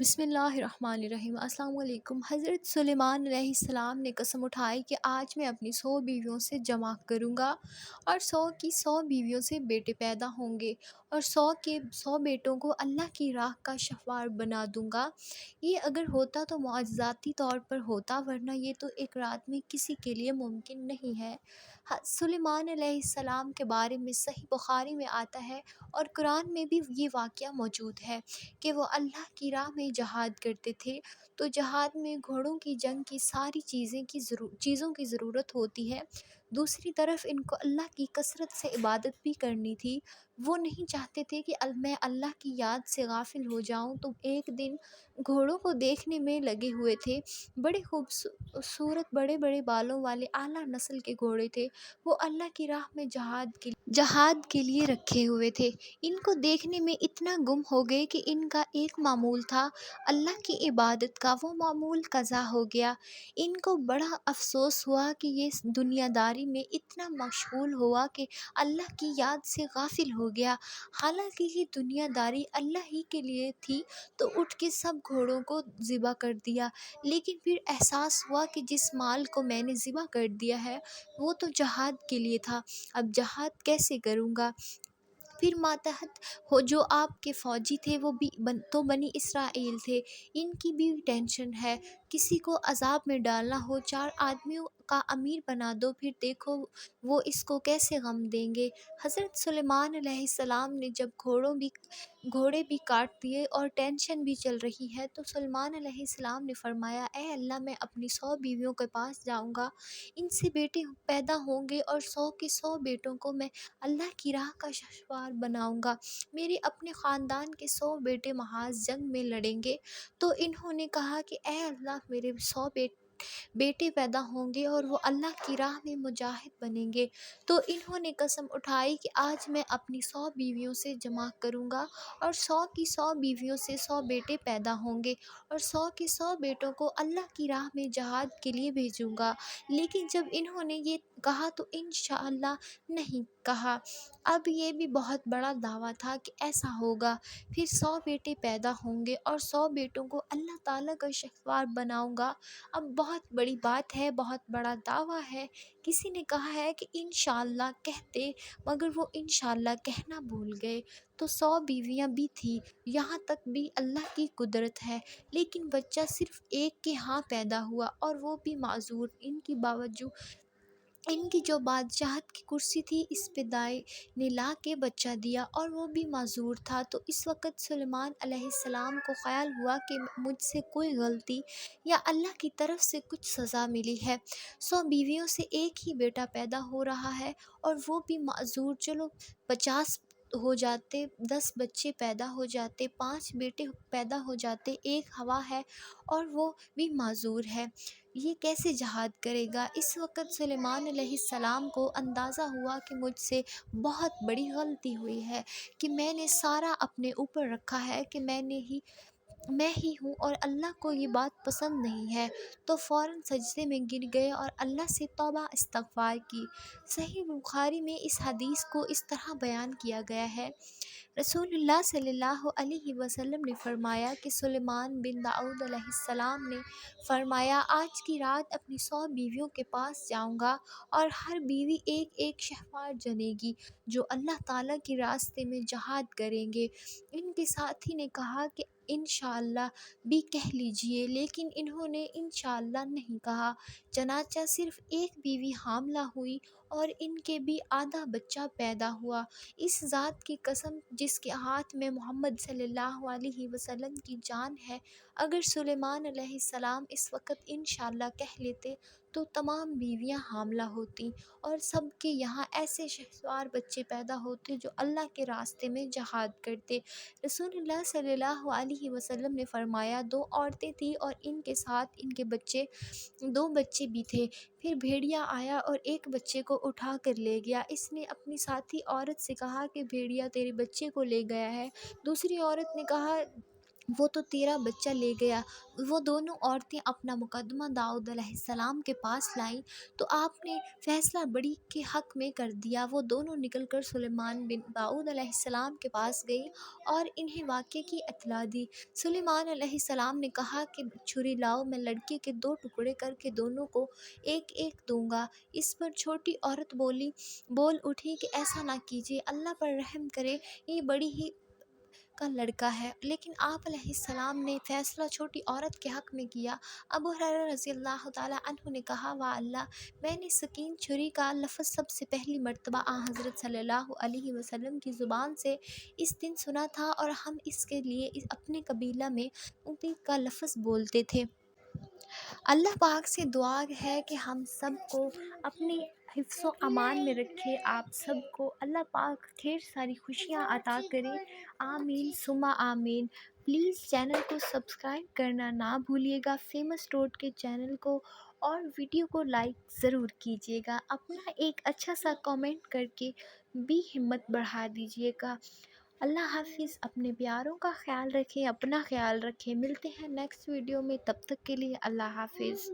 بسم اللہ الرحمن الرحیم۔ السلام علیکم۔ حضرت سلیمان علیہ السلام نے قسم اٹھائی کہ آج میں اپنی 100 بیویوں سے جمع کروں گا اور 100 کی 100 بیویوں سے بیٹے پیدا ہوں گے اور 100 کے 100 بیٹوں کو اللہ کی راہ کا شفار بنا دوں گا۔ یہ اگر ہوتا تو معجزاتی طور پر ہوتا، ورنہ یہ تو ایک رات میں کسی کے لیے ممکن نہیں ہے۔ سلیمان علیہ السلام کے بارے میں صحیح بخاری میں آتا ہے اور قرآن میں بھی یہ واقعہ موجود ہے کہ وہ اللہ کی راہ میں جہاد کرتے تھے، تو جہاد میں گھوڑوں کی جنگ کی ساری چیزوں کی ضرورت ہوتی ہے۔ دوسری طرف ان کو اللہ کی کثرت سے عبادت بھی کرنی تھی۔ وہ نہیں چاہتے تھے کہ میں اللہ کی یاد سے غافل ہو جاؤں، تو ایک دن گھوڑوں کو دیکھنے میں لگے ہوئے تھے۔ بڑے خوبصورت بڑے بڑے بالوں والے اعلیٰ نسل کے گھوڑے تھے، وہ اللہ کی راہ میں جہاد کے لیے رکھے ہوئے تھے۔ ان کو دیکھنے میں اتنا گم ہو گئے کہ ان کا ایک معمول تھا اللہ کی عبادت کا، وہ معمول قضا ہو گیا۔ ان کو بڑا افسوس ہوا کہ یہ دنیا داری میں اتنا مشغول ہوا کہ اللہ کی یاد سے غافل ہو گیا۔ حالانکہ یہ دنیا داری اللہ ہی کے لیے تھی، تو اٹھ کے سب گھوڑوں کو ذبح کر دیا۔ لیکن پھر احساس ہوا کہ جس مال کو میں نے ذبح کر دیا ہے وہ تو جہاد کے لیے تھا، اب جہاد کیسے کروں گا؟ پھر ماتحت ہو جو آپ کے فوجی تھے وہ بھی تو بنی اسرائیل تھے، ان کی بھی ٹینشن ہے، کسی کو عذاب میں ڈالنا ہو، 4 آدمیوں کا امیر بنا دو، پھر دیکھو وہ اس کو کیسے غم دیں گے۔ حضرت سلیمان علیہ السلام نے جب گھوڑے بھی کاٹ دیے اور ٹینشن بھی چل رہی ہے، تو سلیمان علیہ السلام نے فرمایا، اے اللہ، میں اپنی 100 بیویوں کے پاس جاؤں گا، ان سے بیٹے پیدا ہوں گے اور 100 کے 100 بیٹوں کو میں اللہ کی راہ کا شفار بناؤں گا۔ میرے اپنے خاندان کے 100 بیٹے محاذ جنگ میں لڑیں گے۔ تو انہوں نے کہا کہ اے اللہ، میرے 100 بیٹے پیدا ہوں گے اور وہ اللہ کی راہ میں مجاہد بنیں گے۔ تو انہوں نے قسم اٹھائی کہ آج میں اپنی 100 بیویوں سے جمع کروں گا اور 100 کی 100 بیویوں سے 100 بیٹے پیدا ہوں گے اور 100 کے 100 بیٹوں کو اللہ کی راہ میں جہاد کے لیے بھیجوں گا۔ لیکن جب انہوں نے یہ کہا تو انشاءاللہ نہیں کہا۔ اب یہ بھی بہت بڑا دعویٰ تھا کہ ایسا ہوگا، پھر 100 بیٹے پیدا ہوں گے اور 100 بیٹوں کو اللہ تعالیٰ کا شفیع بناؤں گا۔ اب بہت بڑی بات ہے، بہت بڑا دعویٰ ہے۔ کسی نے کہا ہے کہ انشاءاللہ کہتے، مگر وہ انشاءاللہ کہنا بھول گئے۔ تو 100 بیویاں بھی تھیں، یہاں تک بھی اللہ کی قدرت ہے، لیکن بچہ صرف ایک کے ہاں پیدا ہوا اور وہ بھی معذور۔ ان کی جو بادشاہت کی کرسی تھی، اس پہ دائیں نے لا کے بچہ دیا اور وہ بھی معذور تھا۔ تو اس وقت سلیمان علیہ السلام کو خیال ہوا کہ مجھ سے کوئی غلطی یا اللہ کی طرف سے کچھ سزا ملی ہے۔ 100 بیویوں سے ایک ہی بیٹا پیدا ہو رہا ہے اور وہ بھی معذور، چلو 50 ہو جاتے، 10 بچے پیدا ہو جاتے، 5 بیٹے پیدا ہو جاتے، ایک ہوا ہے اور وہ بھی معذور ہے، یہ کیسے جہاد کرے گا؟ اس وقت سلیمان علیہ السلام کو اندازہ ہوا کہ مجھ سے بہت بڑی غلطی ہوئی ہے، کہ میں نے سارا اپنے اوپر رکھا ہے کہ میں ہی ہوں اور اللہ کو یہ بات پسند نہیں ہے۔ تو فوراً سجدے میں گر گئے اور اللہ سے توبہ استغفار کی۔ صحیح بخاری میں اس حدیث کو اس طرح بیان کیا گیا ہے، رسول اللہ صلی اللہ علیہ وسلم نے فرمایا کہ سلیمان بن داؤد علیہ السلام نے فرمایا، آج کی رات اپنی 100 بیویوں کے پاس جاؤں گا اور ہر بیوی ایک ایک شہوار جنے گی جو اللہ تعالیٰ کے راستے میں جہاد کریں گے۔ ان کے ساتھی نے کہا کہ انشاءاللہ بھی کہہ لیجئے، لیکن انہوں نے انشاءاللہ نہیں کہا، چنانچہ صرف ایک بیوی حاملہ ہوئی اور ان کے بھی آدھا بچہ پیدا ہوا۔ اس ذات کی قسم جس کے ہاتھ میں محمد صلی اللہ علیہ وسلم کی جان ہے، اگر سلیمان علیہ السلام اس وقت انشاءاللہ کہہ لیتے تو تمام بیویاں حاملہ ہوتیں اور سب کے یہاں ایسے شہسوار بچے پیدا ہوتے جو اللہ کے راستے میں جہاد کرتے۔ رسول اللہ صلی اللہ علیہ وسلم نے فرمایا، 2 عورتیں تھیں اور ان کے ساتھ ان کے 2 بچے بھی تھے۔ پھر بھیڑیا آیا اور ایک بچے کو اٹھا کر لے گیا۔ اس نے اپنی ساتھی عورت سے کہا کہ بھیڑیا تیرے بچے کو لے گیا ہے۔ دوسری عورت نے کہا وہ تو تیرا بچہ لے گیا۔ وہ دونوں عورتیں اپنا مقدمہ داؤد علیہ السلام کے پاس لائیں تو آپ نے فیصلہ بڑی کے حق میں کر دیا۔ وہ دونوں نکل کر سلیمان بن داؤد علیہ السلام کے پاس گئیں اور انہیں واقعے کی اطلاع دی۔ سلیمان علیہ السلام نے کہا کہ چھری لاؤ، میں لڑکی کے 2 ٹکڑے کر کے دونوں کو ایک ایک دوں گا۔ اس پر چھوٹی عورت بول اٹھی کہ ایسا نہ کیجیے، اللہ پر رحم کرے، یہ بڑی ہی کا لڑکا ہے۔ لیکن آپ علیہ السلام نے فیصلہ چھوٹی عورت کے حق میں کیا۔ ابو ہریرہ رضی اللہ تعالیٰ عنہ نے کہا، واللہ میں نے سکین چھری کا لفظ سب سے پہلی مرتبہ حضرت صلی اللہ علیہ وسلم کی زبان سے اس دن سنا تھا، اور ہم اس کے لیے اپنے قبیلہ میں اُنقی کا لفظ بولتے تھے۔ اللہ پاک سے دعا ہے کہ ہم سب کو اپنی حفظ و امان میں رکھے، آپ سب کو اللہ پاک ڈھیر ساری خوشیاں عطا کرے، آمین ثم آمین۔ پلیز چینل کو سبسکرائب کرنا نہ بھولیے گا، فیمس روڈ کے چینل کو، اور ویڈیو کو لائک ضرور کیجیے گا، اپنا ایک اچھا سا کامنٹ کر کے بھی ہمت بڑھا دیجیے گا۔ اللہ حافظ، اپنے پیاروں کا خیال رکھیں، اپنا خیال رکھیں، ملتے ہیں نیکسٹ ویڈیو میں، تب تک کے لیے اللہ حافظ۔